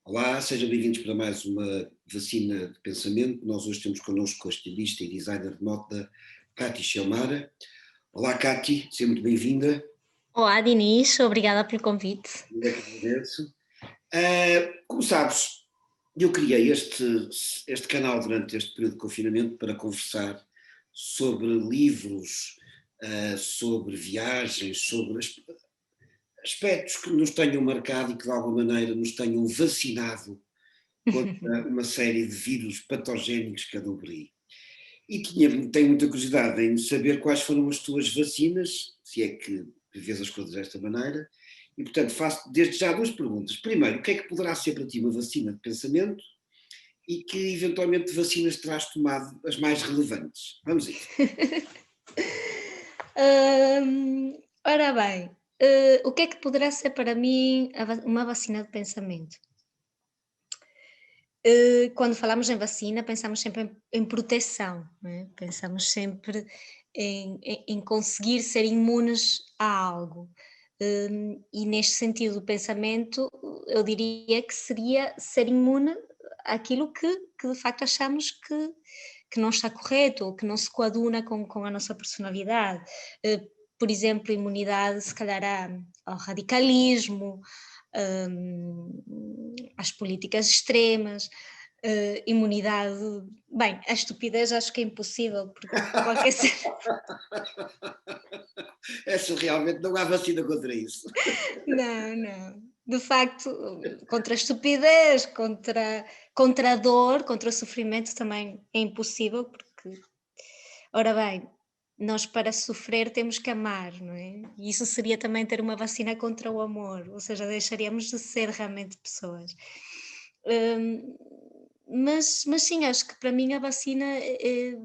Olá, sejam bem-vindos para mais uma vacina de pensamento. Nós hoje temos connosco a estilista e designer de moda, Cati Chamara. Olá, Cati, seja muito bem-vinda. Olá, Diniz, obrigada pelo convite. Eu é que agradeço. Como sabes, eu criei este canal durante este período de confinamento para conversar sobre livros, sobre viagens, sobre aspectos que nos tenham marcado e que de alguma maneira nos tenham vacinado contra uma série de vírus patogénicos que andam por aí. E tenho muita curiosidade em saber quais foram as tuas vacinas, se é que vês as coisas desta maneira, e portanto faço desde já duas perguntas. Primeiro, o que é que poderá ser para ti uma vacina de pensamento e que eventualmente vacinas terás tomado as mais relevantes? Vamos a isso. Ora bem, o que é que poderá ser para mim uma vacina de pensamento? Quando falamos em vacina, pensamos sempre em proteção, não é? Pensamos sempre em conseguir ser imunes a algo. E neste sentido do pensamento, eu diria que seria ser imune àquilo que de facto achamos que não está correto ou que não se coaduna com a nossa personalidade. Eh, por exemplo, imunidade se calhar ao radicalismo, às políticas extremas, imunidade. Bem, a estupidez acho que é impossível, porque qualquer ser. Essa realmente não há vacina contra isso. Não, não. De facto, contra a estupidez, contra a dor, contra o sofrimento também é impossível, porque, ora bem, nós para sofrer temos que amar, não é? E isso seria também ter uma vacina contra o amor, ou seja, deixaríamos de ser realmente pessoas. Hum, mas sim, acho que para mim a vacina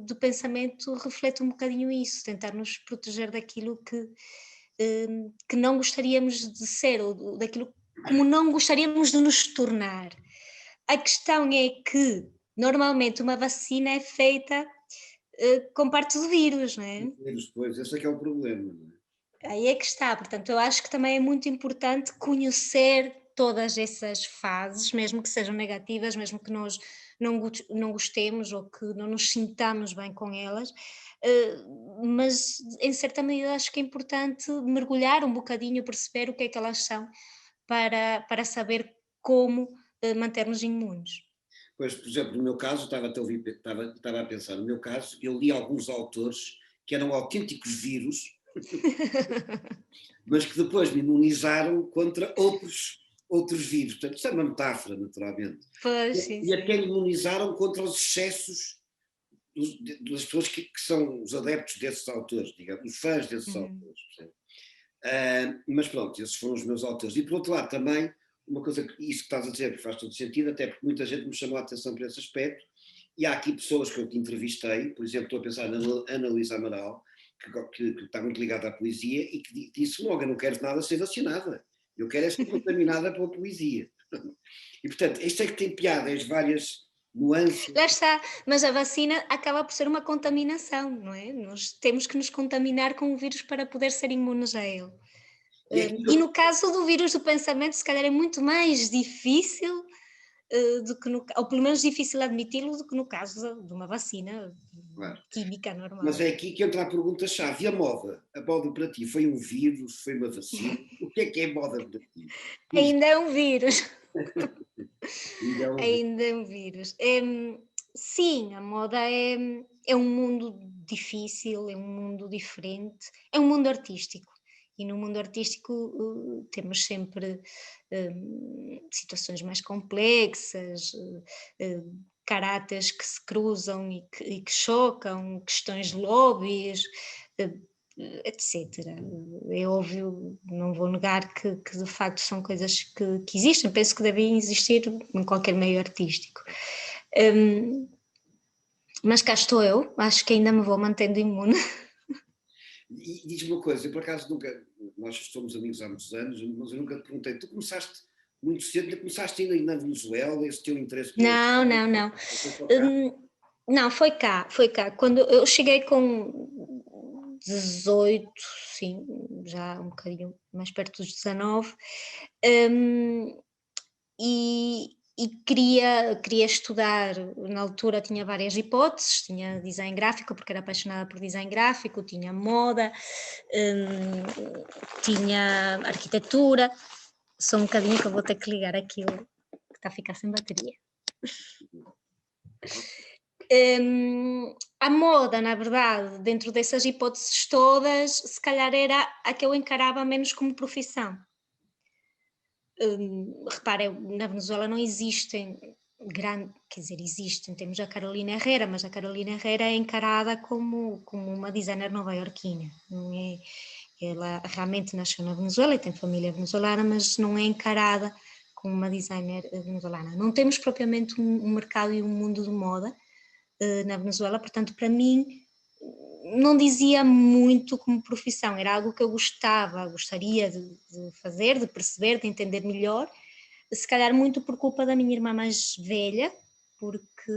do pensamento reflete um bocadinho isso, tentar nos proteger daquilo que não gostaríamos de ser, ou daquilo como não gostaríamos de nos tornar. A questão é que normalmente uma vacina é feita com partes do vírus, não é? Depois, esse é que é o problema, não é? Aí é que está, portanto, eu acho que também é muito importante conhecer todas essas fases, mesmo que sejam negativas, mesmo que nós não gostemos ou que não nos sintamos bem com elas, eh, mas em certa medida acho que é importante mergulhar um bocadinho, perceber o que é que elas são, para saber como manter-nos imunes. Pois, por exemplo, no meu caso, estava a pensar, no meu caso, eu li alguns autores que eram autênticos vírus, mas que depois me imunizaram contra outros vírus. Portanto, isso é uma metáfora, naturalmente. Pois, sim, E até sim. me imunizaram contra os excessos das pessoas que são os adeptos desses autores, digamos, os fãs desses Uhum. autores. Percebe? Mas pronto, esses foram os meus autores. E por outro lado, também, uma coisa que isso que estás a dizer que faz todo sentido, até porque muita gente me chamou a atenção por esse aspecto, e há aqui pessoas que eu te entrevistei, por exemplo, estou a pensar na Ana Luísa Amaral, que está muito ligada à poesia, e que disse logo: eu não quero nada ser vacinada, eu quero é ser contaminada pela poesia. E portanto, isto é que tem piada, as várias nuances. Lá está, mas a vacina acaba por ser uma contaminação, não é? Nós temos que nos contaminar com o vírus para poder ser imunes a ele. E aqui, E no caso do vírus do pensamento, se calhar é muito mais difícil, do que ou pelo menos difícil admiti-lo, do que no caso de uma vacina claro, química mas normal. é aqui que entra a pergunta-chave. E a moda? A moda para ti foi um vírus? Foi uma vacina? O que é moda para ti? Diz, Ainda é um vírus, ainda é um vírus. ainda é um vírus. Sim, a moda é um mundo difícil, é um mundo diferente, é um mundo artístico. E no mundo artístico temos sempre situações mais complexas, caráteres que se cruzam e que chocam, questões de lobbies, eh, etc. É óbvio, não vou negar que de facto são coisas que existem, penso que devem existir em qualquer meio artístico. Hum, mas cá estou eu, acho que ainda me vou mantendo imune. E diz-me uma coisa, eu por acaso nunca, nós somos amigos há muitos anos, mas eu nunca te perguntei, tu começaste muito cedo, começaste ainda na Venezuela, esse teu interesse pela Não, não, não. ou foi só cá? Não, foi cá, foi cá. Quando eu cheguei com 18, sim, já um bocadinho mais perto dos 19, hum, e, e queria estudar, na altura tinha várias hipóteses, tinha design gráfico, porque era apaixonada por design gráfico, tinha moda, tinha arquitetura. Só um bocadinho que eu vou ter que ligar aquilo, que está a ficar sem bateria. A moda, na verdade, dentro dessas hipóteses todas, se calhar era a que eu encarava menos como profissão. Repara, na Venezuela não existem quer dizer, existem, temos a Carolina Herrera, mas a Carolina Herrera é encarada como uma designer nova-iorquina, não é? Ela realmente nasceu na Venezuela e tem família venezuelana, mas não é encarada como uma designer venezuelana. Não temos propriamente um mercado e um mundo de moda na Venezuela, portanto, para mim, não dizia muito como profissão, era algo que eu gostaria de fazer, de perceber, de entender melhor, se calhar muito por culpa da minha irmã mais velha, porque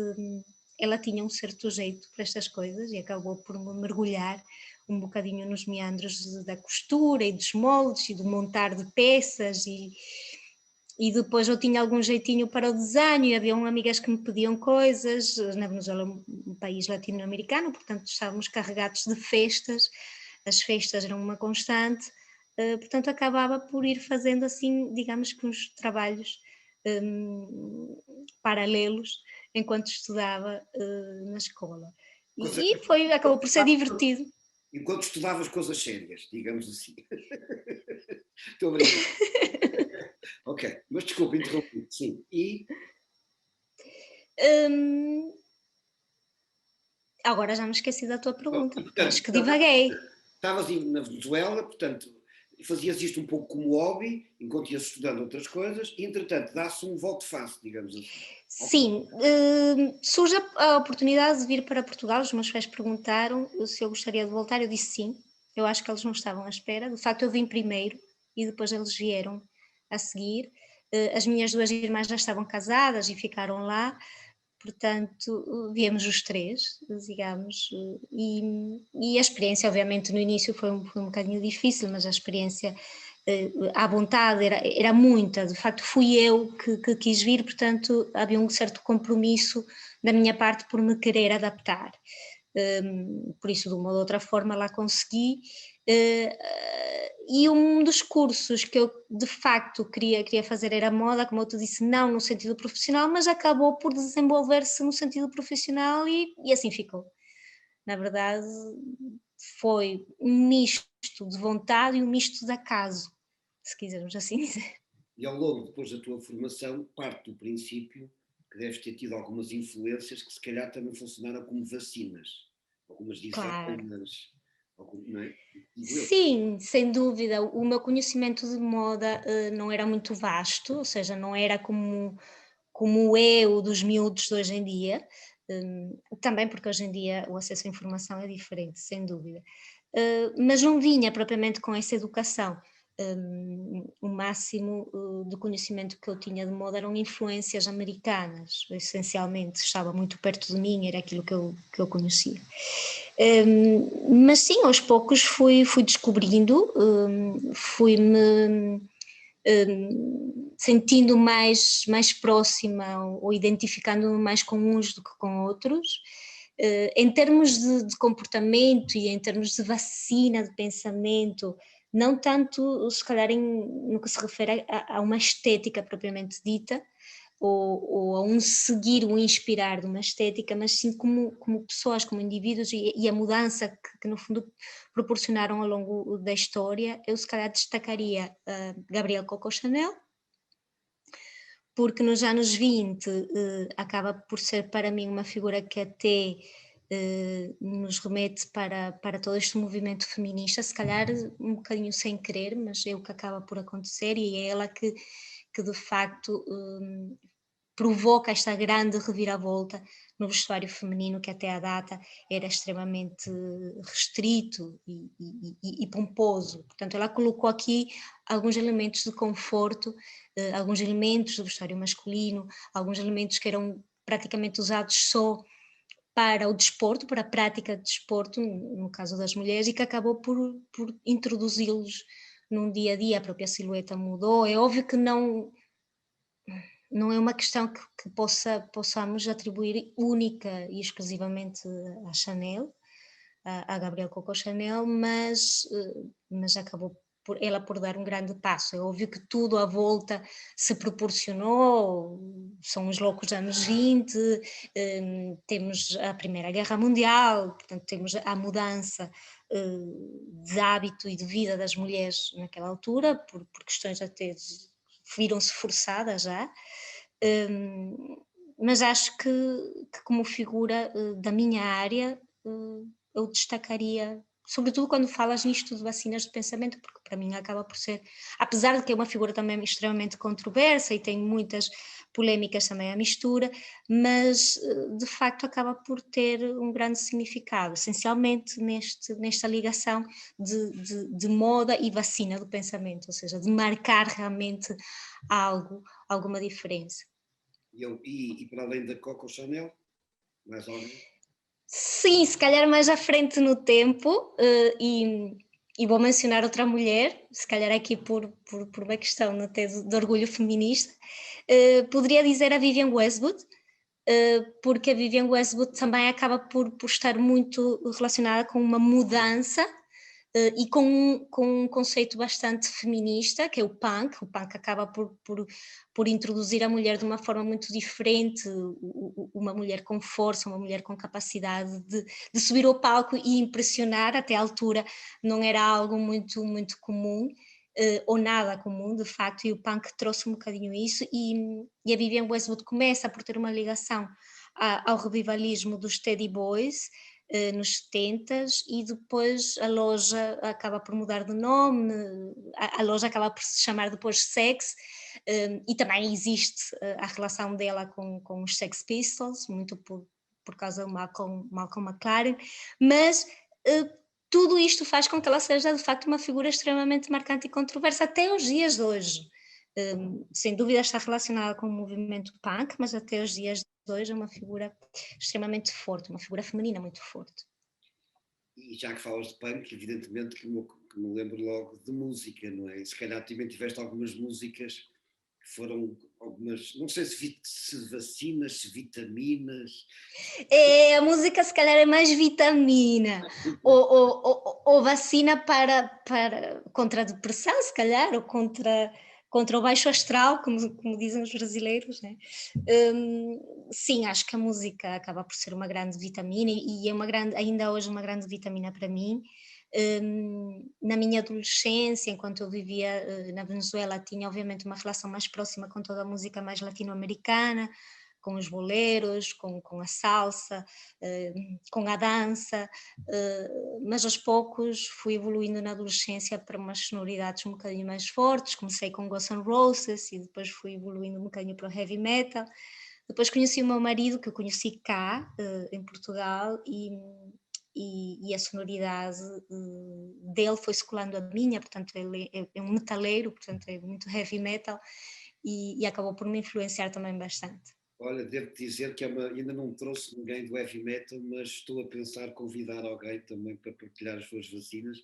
ela tinha um certo jeito para estas coisas e acabou por me mergulhar um bocadinho nos meandros da costura e dos moldes e do montar de peças e depois eu tinha algum jeitinho para o desenho e havia amigas que me pediam coisas, na Venezuela um país latino-americano, portanto estávamos carregados de festas, as festas eram uma constante, portanto acabava por ir fazendo assim, digamos que uns trabalhos paralelos enquanto estudava na escola. Acabou por ser divertido. Enquanto estudavas coisas sérias, digamos assim. Estou a brincar. Ok, mas desculpa, interrompi. Sim, e? Agora já me esqueci da tua pergunta, E, portanto, acho que divaguei. Estavas na Venezuela, portanto, fazias isto um pouco como hobby, enquanto ias estudando outras coisas, e entretanto dá-se um volte face, digamos assim. Sim, surge a oportunidade de vir para Portugal, os meus pais perguntaram se eu gostaria de voltar, eu disse sim, eu acho que eles não estavam à espera, de facto eu vim primeiro e depois eles vieram a seguir, as minhas duas irmãs já estavam casadas e ficaram lá, portanto viemos os três, digamos, e a experiência obviamente no início foi um bocadinho difícil, mas a experiência à vontade era muita, de facto fui eu que quis vir, portanto havia um certo compromisso da minha parte por me querer adaptar, por isso de uma ou de outra forma lá consegui, e um dos cursos que eu de facto queria fazer era moda, como eu te disse, não no sentido profissional, mas acabou por desenvolver-se no sentido profissional e assim ficou. Na verdade foi um misto de vontade e um misto de acaso, se quisermos assim dizer. E ao longo depois da tua formação, parte do princípio que deves ter tido algumas influências que se calhar também funcionaram como vacinas, algumas Claro. designers, não é? Sim, sem dúvida. O meu conhecimento de moda não era muito vasto, ou seja, não era como é o dos miúdos de hoje em dia, também porque hoje em dia o acesso à informação é diferente, sem dúvida. Mas não vinha propriamente com essa educação. O máximo do conhecimento que eu tinha de moda eram influências americanas, essencialmente, estava muito perto de mim, era aquilo que eu conhecia. Mas sim, aos poucos fui descobrindo, fui-me sentindo mais próxima ou identificando-me mais com uns do que com outros. Em termos de comportamento e em termos de vacina de pensamento, não tanto se calhar no que se refere a uma estética propriamente dita, ou a um seguir, um inspirar de uma estética, mas sim como pessoas, como indivíduos e a mudança que no fundo proporcionaram ao longo da história. Eu se calhar destacaria Gabrielle Coco Chanel, porque nos anos 20 acaba por ser para mim uma figura que até nos remete para todo este movimento feminista, se calhar um bocadinho sem querer, mas é o que acaba por acontecer e é ela que de facto provoca esta grande reviravolta no vestuário feminino que até à data era extremamente restrito e pomposo. Portanto, ela colocou aqui alguns elementos de conforto, alguns elementos do vestuário masculino, alguns elementos que eram praticamente usados só para o desporto, para a prática de desporto, no caso das mulheres, e que acabou por introduzi-los num dia a dia. A própria silhueta mudou. É óbvio que não não é uma questão que possamos atribuir única e exclusivamente à Chanel, à Gabrielle Coco Chanel, mas acabou ela por dar um grande passo. É óbvio que tudo à volta se proporcionou, são os loucos anos 20, temos a Primeira Guerra Mundial, portanto temos a mudança de hábito e de vida das mulheres naquela altura, por questões até viram-se forçadas já, mas acho que como figura da minha área eu destacaria, sobretudo quando falas nisto de vacinas de pensamento, porque para mim acaba por ser, apesar de que é uma figura também extremamente controversa e tem muitas polémicas também à mistura, mas de facto acaba por ter um grande significado, essencialmente nesta ligação de moda e vacina do pensamento, ou seja, de marcar realmente alguma diferença. E para além da Coco Chanel, mais alguém? Sim, se calhar mais à frente no tempo, e vou mencionar outra mulher, se calhar aqui por uma questão até de orgulho feminista, poderia dizer a Vivienne Westwood, porque a Vivienne Westwood também acaba por estar muito relacionada com uma mudança e com um conceito bastante feminista, que é o punk. O punk acaba por introduzir a mulher de uma forma muito diferente, uma mulher com força, uma mulher com capacidade de subir ao palco e impressionar. Até à altura não era algo muito, muito comum, ou nada comum, de facto, e o punk trouxe um bocadinho isso, e a Vivienne Westwood começa por ter uma ligação ao revivalismo dos Teddy Boys, nos 70, e depois a loja acaba por mudar de nome, a loja acaba por se chamar depois Sex, e também existe a relação dela com os Sex Pistols, muito por causa do Malcolm McLaren, mas tudo isto faz com que ela seja de facto uma figura extremamente marcante e controversa até os dias de hoje. Sem dúvida está relacionada com o movimento punk, mas até os dias de hoje é uma figura extremamente forte, uma figura feminina muito forte. E já que falas de punk, evidentemente que me lembro logo de música, não é? E se calhar também tiveste algumas músicas que foram algumas, não sei se vacinas, se vitaminas. A música se calhar é mais vitamina, ou vacina contra a depressão, se calhar, ou contra o baixo astral, como dizem os brasileiros, né? Sim, acho que a música acaba por ser uma grande vitamina, e é ainda hoje uma grande vitamina para mim. Na minha adolescência, enquanto eu vivia na Venezuela, tinha obviamente uma relação mais próxima com toda a música mais latino-americana, com os boleros, com a salsa, com a dança, mas aos poucos fui evoluindo na adolescência para umas sonoridades um bocadinho mais fortes. Comecei com Guns N' Roses e depois fui evoluindo um bocadinho para o heavy metal. Depois conheci o meu marido, que eu conheci cá, em Portugal, e a sonoridade dele foi-se colando a minha, portanto ele é um metaleiro, portanto é muito heavy metal, e acabou por me influenciar também bastante. Olha, devo dizer que ainda não trouxe ninguém do heavy metal, mas estou a pensar convidar alguém também para partilhar as suas vacinas.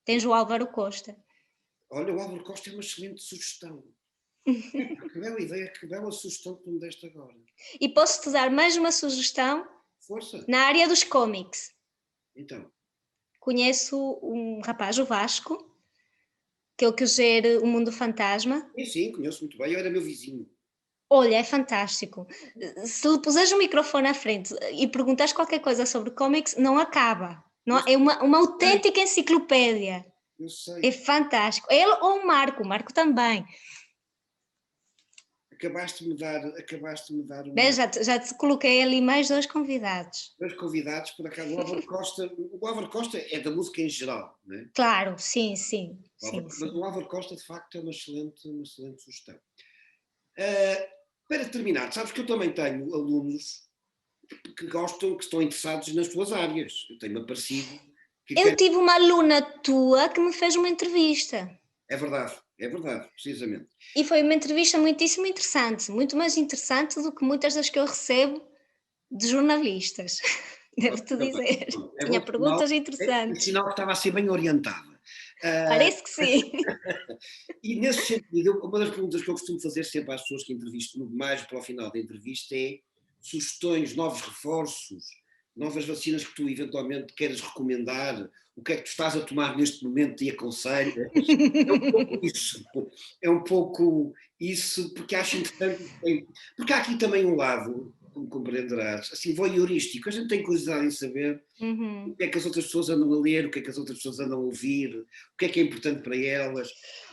Tens o Álvaro Costa. Olha, o Álvaro Costa é uma excelente sugestão. Que bela ideia, que bela sugestão que tu me deste agora. E posso-te dar mais uma sugestão? Força! Na área dos cómics. Então. Conheço um rapaz, o Vasco, que é o que gera o Mundo Fantasma. Sim, conheço muito bem, eu era meu vizinho. Olha, é fantástico. Se lhe puseres o microfone à frente e perguntares qualquer coisa sobre cómics, não acaba. Não, é uma autêntica enciclopédia. Eu sei. É fantástico. Ele ou o Marco também. Acabaste de me dar uma... Bem, já te coloquei ali mais 2 convidados. 2 convidados, por acaso, o Álvaro Costa é da música em geral, não é? Claro, sim. Mas o Álvaro Costa, de facto, é uma excelente sugestão. Para terminar, sabes que eu também tenho alunos que estão interessados nas tuas áreas. Eu tenho-me aparecido. Eu tive uma aluna tua que me fez uma entrevista. É verdade, precisamente. E foi uma entrevista muitíssimo interessante, muito mais interessante do que muitas das que eu recebo de jornalistas, devo-te dizer. Tinha perguntas interessantes. É sinal que estava a ser bem orientada. Parece que sim. E nesse sentido, uma das perguntas que eu costumo fazer sempre às pessoas que entrevisto, mais para o final da entrevista, é sugestões, novos reforços, novas vacinas que tu eventualmente queiras recomendar, o que é que tu estás a tomar neste momento e aconselhas. É um pouco isso. É um pouco isso, porque acho interessante. Porque há aqui também um lado, como compreenderás, assim, voyeurístico. A gente tem curiosidade em saber o que é que as outras pessoas andam a ler, o que é que as outras pessoas andam a ouvir, o que é importante para elas.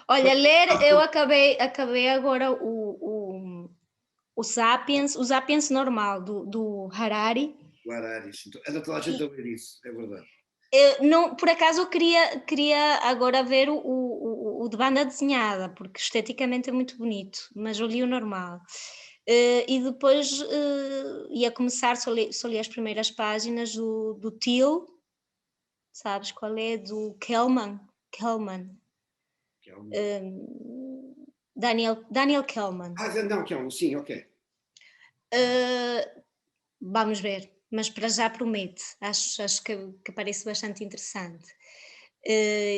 Olha, ler, eu acabei agora o Sapiens normal, do Harari. Claro, isso. Anda toda a gente a ler isso, é verdade. Não, por acaso eu queria agora ver o de banda desenhada, porque esteticamente é muito bonito, mas eu li o normal. E depois ia começar, só li as primeiras páginas do Till, sabes qual é? Do Kellman. Que é um... Daniel Kellman. não, que é um, sim, ok. Vamos ver, mas para já promete, acho que parece bastante interessante.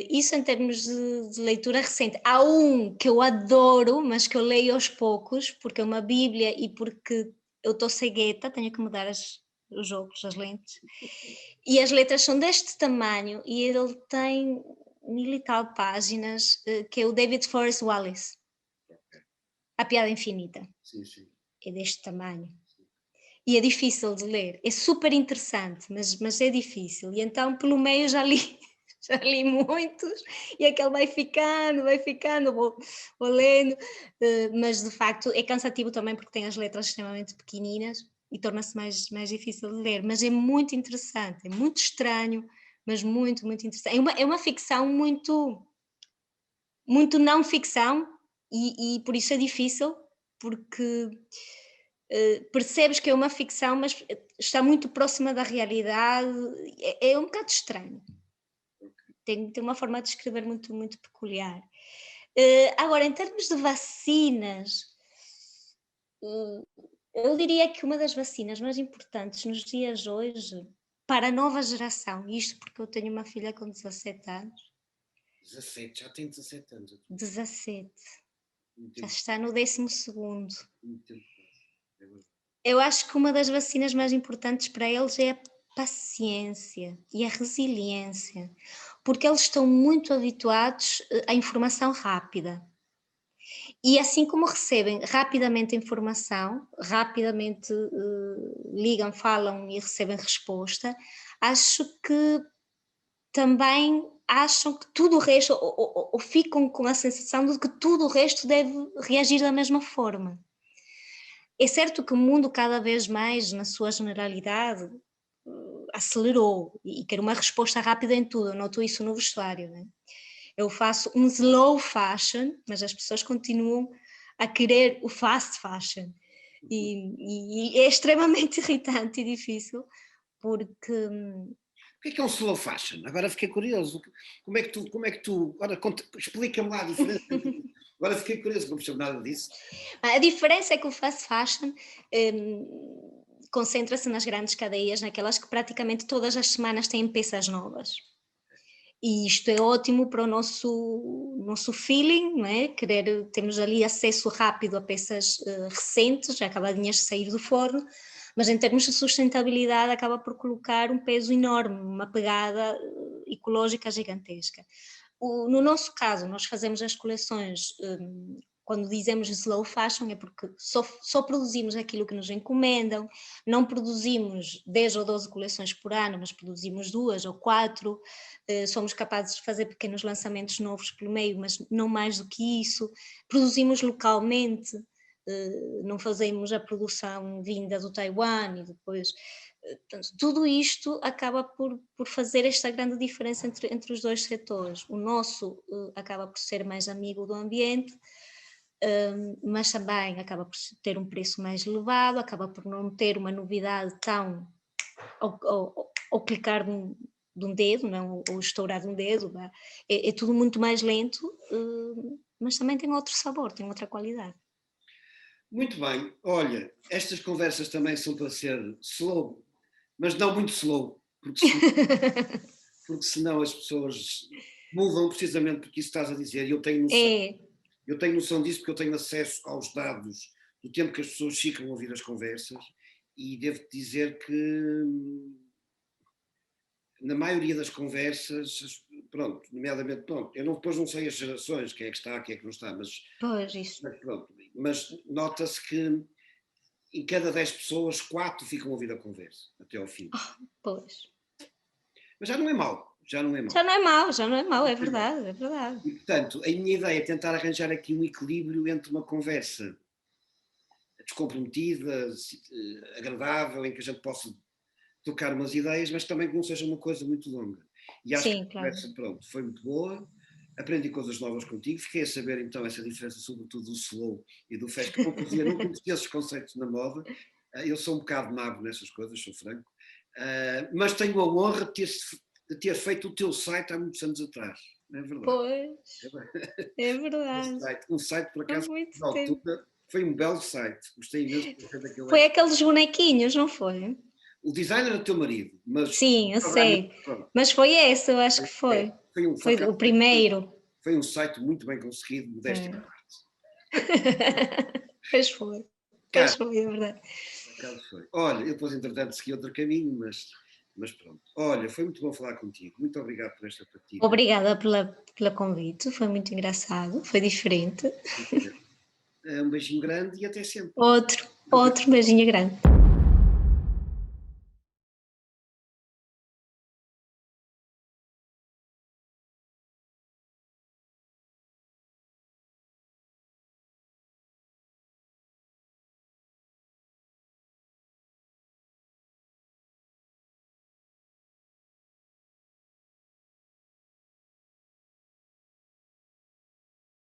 Isso em termos de leitura recente. Há um que eu adoro, mas que eu leio aos poucos, porque é uma bíblia e porque eu estou cegueta, tenho que mudar os óculos, as lentes, e as letras são deste tamanho e ele tem 1000 e tal páginas, que é o David Forrest Wallace, Okay. A Piada Infinita. Sim, sim. É deste tamanho. E é difícil de ler, é super interessante, mas é difícil. E então, pelo meio, já li muitos, e aquele vai ficando, vou lendo, mas de facto é cansativo também porque tem as letras extremamente pequeninas e torna-se mais difícil de ler, mas é muito interessante, é muito estranho, mas muito, muito interessante. É uma ficção muito não ficção, e por isso é difícil, porque percebes que é uma ficção, mas está muito próxima da realidade, é um bocado estranho. Tem uma forma de escrever muito, muito peculiar. Agora, em termos de vacinas, eu diria que uma das vacinas mais importantes nos dias de hoje, para a nova geração, isto porque eu tenho uma filha com 17 anos. 17, já tem 17 anos. 17. Já está no 12º. Muito tempo. Eu acho que uma das vacinas mais importantes para eles é a paciência e a resiliência, porque eles estão muito habituados à informação rápida. E assim como recebem rapidamente a informação, rapidamente ligam, falam e recebem resposta, acho que também acham que tudo o resto, ou ficam com a sensação de que tudo o resto deve reagir da mesma forma. É certo que o mundo cada vez mais, na sua generalidade, acelerou e quer uma resposta rápida em tudo. Eu noto isso no vestuário, né? Eu faço um slow fashion, mas as pessoas continuam a querer o fast fashion, e é extremamente irritante e difícil, porque O que é um slow fashion? Agora fiquei curioso. Como é que tu agora explica-me lá a diferença. Agora fiquei curioso, não percebo nada disso. a diferença é que o fast fashion concentra-se nas grandes cadeias, naquelas que praticamente todas as semanas têm peças novas. E isto é ótimo para o nosso feeling, não é? Temos ali acesso rápido a peças recentes, acabadinhas de sair do forno, mas em termos de sustentabilidade acaba por colocar um peso enorme, uma pegada ecológica gigantesca. No nosso caso, nós fazemos as coleções, quando dizemos slow fashion, é porque só produzimos aquilo que nos encomendam, não produzimos 10 ou 12 coleções por ano, mas produzimos 2 ou 4, somos capazes de fazer pequenos lançamentos novos pelo meio, mas não mais do que isso, produzimos localmente, não fazemos a produção vinda do Taiwan e depois... Portanto, tudo isto acaba por fazer esta grande diferença entre os dois setores. O nosso acaba por ser mais amigo do ambiente, mas também acaba por ter um preço mais elevado, acaba por não ter uma novidade tão ao clicar de um dedo, não, ou estourar de um dedo, é tudo muito mais lento, mas também tem outro sabor, tem outra qualidade. Muito bem, olha, estas conversas também são para ser slow, mas não muito slow, porque senão as pessoas mudam precisamente porque isso estás a dizer, e eu tenho noção. Eu tenho noção disso porque eu tenho acesso aos dados do tempo que as pessoas ficam a ouvir as conversas e devo dizer que na maioria das conversas, pronto, nomeadamente, pronto, eu depois não sei as gerações, quem é que está, quem é que não está, Pois, isso. pronto, mas nota-se que em cada 10 pessoas, 4 ficam a ouvir a conversa, até ao fim. Pois. Mas já não é mau, já não é mau. Já não é mau, já não é mau, é verdade, é verdade. E, portanto, a minha ideia é tentar arranjar aqui um equilíbrio entre uma conversa descomprometida, agradável, em que a gente possa trocar umas ideias, mas também que não seja uma coisa muito longa. E acho Sim, que a claro. conversa, pronto, foi muito boa, aprendi coisas novas contigo, fiquei a saber então essa diferença, sobretudo do slow e do fast, que eu não conhecia esses conceitos na moda, eu sou um bocado mago nessas coisas, sou franco, mas tenho a honra de ter feito o teu site há muitos anos atrás, não é verdade? Pois, é verdade. Um site, por Há acaso, muito na tempo. altura, foi um belo site, gostei imenso de ter daquele. Foi aqueles bonequinhos, não foi? O design era do teu marido, mas Sim, eu sei. pronto, Mas foi esse, eu acho que foi. Foi o primeiro. foi um site muito bem conseguido, modéstia à parte. Pois foi. Cara, Pois foi, é verdade. foi. Olha, eu depois, entretanto, segui outro caminho, mas pronto. Olha, foi muito bom falar contigo. Muito obrigado por esta partida. Obrigada pela convite, foi muito engraçado, foi diferente. Um beijinho grande e até sempre. Outro beijinho grande.